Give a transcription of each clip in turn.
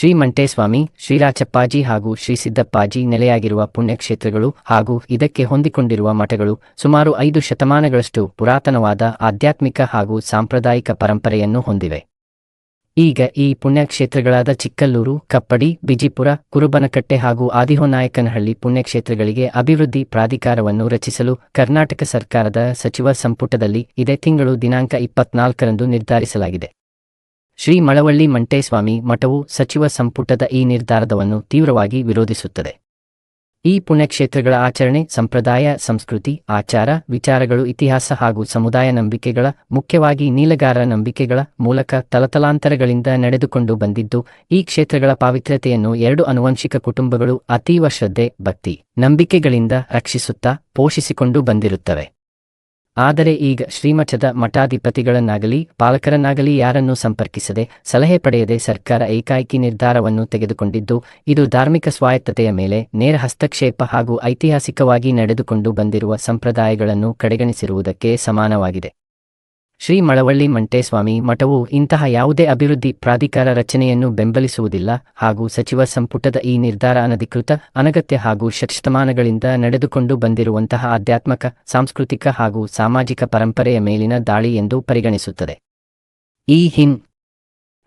ಶ್ರೀ ಮಂಟೇಸ್ವಾಮಿ, ಶ್ರೀರಾಚಪ್ಪಾಜಿ ಹಾಗೂ ಶ್ರೀ ಸಿದ್ದಪ್ಪಾಜಿ ನೆಲೆಯಾಗಿರುವ ಪುಣ್ಯಕ್ಷೇತ್ರಗಳು ಹಾಗೂ ಇದಕ್ಕೆ ಹೊಂದಿಕೊಂಡಿರುವ ಮಠಗಳು ಸುಮಾರು 5 ಶತಮಾನಗಳಷ್ಟು ಪುರಾತನವಾದ ಆಧ್ಯಾತ್ಮಿಕ ಹಾಗೂ ಸಾಂಪ್ರದಾಯಿಕ ಪರಂಪರೆಯನ್ನು ಹೊಂದಿವೆ. ಈಗ ಈ ಪುಣ್ಯಕ್ಷೇತ್ರಗಳಾದ ಚಿಕ್ಕಲ್ಲೂರು, ಕಪ್ಪಡಿ, ಬಿಜಿಪುರ, ಕುರುಬನಕಟ್ಟೆ ಹಾಗೂ ಆದಿಹೊನಾಯಕನಹಳ್ಳಿ ಪುಣ್ಯಕ್ಷೇತ್ರಗಳಿಗೆ ಅಭಿವೃದ್ಧಿ ಪ್ರಾಧಿಕಾರವನ್ನು ರಚಿಸಲು ಕರ್ನಾಟಕ ಸರ್ಕಾರದ ಸಚಿವ ಸಂಪುಟದಲ್ಲಿ ಇದೇ ತಿಂಗಳು ದಿನಾಂಕ 24ರಂದು ನಿರ್ಧರಿಸಲಾಗಿದೆ. ಶ್ರೀ ಮಳವಳ್ಳಿ ಮಂಟೇಸ್ವಾಮಿ ಮಠವು ಸಚಿವ ಸಂಪುಟದ ಈ ನಿರ್ಧಾರವನ್ನು ತೀವ್ರವಾಗಿ ವಿರೋಧಿಸುತ್ತದೆ. ಈ ಪುಣ್ಯಕ್ಷೇತ್ರಗಳ ಆಚರಣೆ, ಸಂಪ್ರದಾಯ, ಸಂಸ್ಕೃತಿ, ಆಚಾರ, ವಿಚಾರಗಳು, ಇತಿಹಾಸ ಹಾಗೂ ಸಮುದಾಯ ನಂಬಿಕೆಗಳ, ಮುಖ್ಯವಾಗಿ ನೀಲಗಾರರ ನಂಬಿಕೆಗಳ ಮೂಲಕ ತಲತಲಾಂತರಗಳಿಂದ ನಡೆದುಕೊಂಡು ಬಂದಿದ್ದು, ಈ ಕ್ಷೇತ್ರಗಳ ಪಾವಿತ್ರ್ಯತೆಯನ್ನು 2 ಆನುವಂಶಿಕ ಕುಟುಂಬಗಳು ಅತೀವ ಶ್ರದ್ಧೆ, ಭಕ್ತಿ, ನಂಬಿಕೆಗಳಿಂದ ರಕ್ಷಿಸುತ್ತಾ ಪೋಷಿಸಿಕೊಂಡು ಬಂದಿರುತ್ತವೆ. ಆದರೆ ಈಗ ಶ್ರೀಮಠದ ಮಠಾಧಿಪತಿಗಳನ್ನಾಗಲಿ ಪಾಲಕರನ್ನಾಗಲಿ ಯಾರನ್ನೂ ಸಂಪರ್ಕಿಸದೆ, ಸಲಹೆ ಪಡೆಯದೆ ಸರ್ಕಾರ ಏಕಾಏಕಿ ನಿರ್ಧಾರವನ್ನು ತೆಗೆದುಕೊಂಡಿದ್ದು, ಇದು ಧಾರ್ಮಿಕ ಸ್ವಾಯತ್ತತೆಯ ಮೇಲೆ ನೇರ ಹಸ್ತಕ್ಷೇಪ ಹಾಗೂ ಐತಿಹಾಸಿಕವಾಗಿ ನಡೆದುಕೊಂಡು ಬಂದಿರುವ ಸಂಪ್ರದಾಯಗಳನ್ನು ಕಡೆಗಣಿಸಿರುವುದಕ್ಕೆ ಸಮಾನವಾಗಿದೆ. ಶ್ರೀ ಮಳವಳ್ಳಿ ಮಂಟೇಸ್ವಾಮಿ ಮಠವು ಇಂತಹ ಯಾವುದೇ ಅಭಿವೃದ್ಧಿ ಪ್ರಾಧಿಕಾರ ರಚನೆಯನ್ನು ಬೆಂಬಲಿಸುವುದಿಲ್ಲ ಹಾಗೂ ಸಚಿವ ಸಂಪುಟದ ಈ ನಿರ್ಧಾರ ಅನಧಿಕೃತ, ಅನಗತ್ಯ ಹಾಗೂ ಶತಮಾನಗಳಿಂದ ನಡೆದುಕೊಂಡು ಬಂದಿರುವಂತಹ ಆಧ್ಯಾತ್ಮಿಕ, ಸಾಂಸ್ಕೃತಿಕ ಹಾಗೂ ಸಾಮಾಜಿಕ ಪರಂಪರೆಯ ಮೇಲಿನ ದಾಳಿ ಎಂದು ಪರಿಗಣಿಸುತ್ತದೆ. ಈ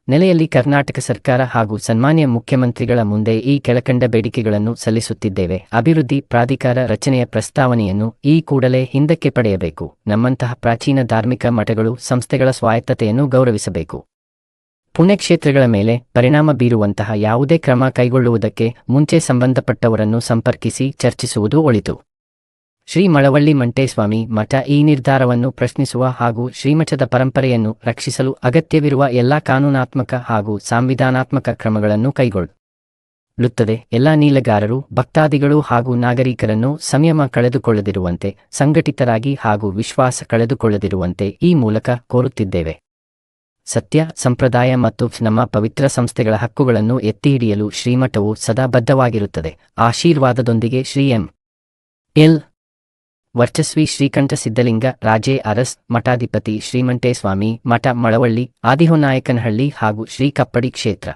ನೆಲೆಯಲ್ಲಿ ಕರ್ನಾಟಕ ಸರ್ಕಾರ ಹಾಗೂ ಸನ್ಮಾನ್ಯ ಮುಖ್ಯಮಂತ್ರಿಗಳ ಮುಂದೆ ಈ ಕೆಳಕಂಡ ಬೇಡಿಕೆಗಳನ್ನು ಸಲ್ಲಿಸುತ್ತಿದ್ದೇವೆ. ಅಭಿವೃದ್ಧಿ ಪ್ರಾಧಿಕಾರ ರಚನೆಯ ಪ್ರಸ್ತಾವನೆಯನ್ನು ಈ ಕೂಡಲೇ ಹಿಂದಕ್ಕೆ ಪಡೆಯಬೇಕು. ನಮ್ಮಂತಹ ಪ್ರಾಚೀನ ಧಾರ್ಮಿಕ ಮಠಗಳು, ಸಂಸ್ಥೆಗಳ ಸ್ವಾಯತ್ತತೆಯನ್ನು ಗೌರವಿಸಬೇಕು. ಪುಣ್ಯಕ್ಷೇತ್ರಗಳ ಮೇಲೆ ಪರಿಣಾಮ ಬೀರುವಂತಹ ಯಾವುದೇ ಕ್ರಮ ಕೈಗೊಳ್ಳುವುದಕ್ಕೆ ಮುಂಚೆ ಸಂಬಂಧಪಟ್ಟವರನ್ನು ಸಂಪರ್ಕಿಸಿ ಚರ್ಚಿಸುವುದು ಒಳಿತು. ಶ್ರೀ ಮಳವಳ್ಳಿ ಮಂಟೇಸ್ವಾಮಿ ಮಠ ಈ ನಿರ್ಧಾರವನ್ನು ಪ್ರಶ್ನಿಸುವ ಹಾಗೂ ಶ್ರೀಮಠದ ಪರಂಪರೆಯನ್ನು ರಕ್ಷಿಸಲು ಅಗತ್ಯವಿರುವ ಎಲ್ಲ ಕಾನೂನಾತ್ಮಕ ಹಾಗೂ ಸಾಂವಿಧಾನಾತ್ಮಕ ಕ್ರಮಗಳನ್ನು ಕೈಗೊಳ್ಳುತ್ತದೆ. ಎಲ್ಲ ನೀಲಗಾರರು, ಭಕ್ತಾದಿಗಳು ಹಾಗೂ ನಾಗರಿಕರನ್ನು ಸಂಯಮ ಕಳೆದುಕೊಳ್ಳದಿರುವಂತೆ, ಸಂಘಟಿತರಾಗಿ ಹಾಗೂ ವಿಶ್ವಾಸ ಕಳೆದುಕೊಳ್ಳದಿರುವಂತೆ ಈ ಮೂಲಕ ಕೋರುತ್ತಿದ್ದೇವೆ. ಸತ್ಯ, ಸಂಪ್ರದಾಯ ಮತ್ತು ನಮ್ಮ ಪವಿತ್ರ ಸಂಸ್ಥೆಗಳ ಹಕ್ಕುಗಳನ್ನು ಎತ್ತಿಹಿಡಿಯಲು ಶ್ರೀಮಠವು ಸದಾ ಬದ್ಧವಾಗಿರುತ್ತದೆ. ಆಶೀರ್ವಾದದೊಂದಿಗೆ ಶ್ರೀ ಎಲ್. ವರ್ಚಸ್ವಿ ಶ್ರೀಕಂಠ ಸಿದ್ಧಲಿಂಗ ರಾಜೇ ಅರಸ್, ಮಠಾಧಿಪತಿ ಶ್ರೀಮಂಟೇಸ್ವಾಮಿ ಮಠ, ಮಳವಳ್ಳಿ, ಆದಿಹೊನಾಯಕನಹಳ್ಳಿ ಹಾಗೂ ಶ್ರೀ ಕಪ್ಪಡಿ ಕ್ಷೇತ್ರ.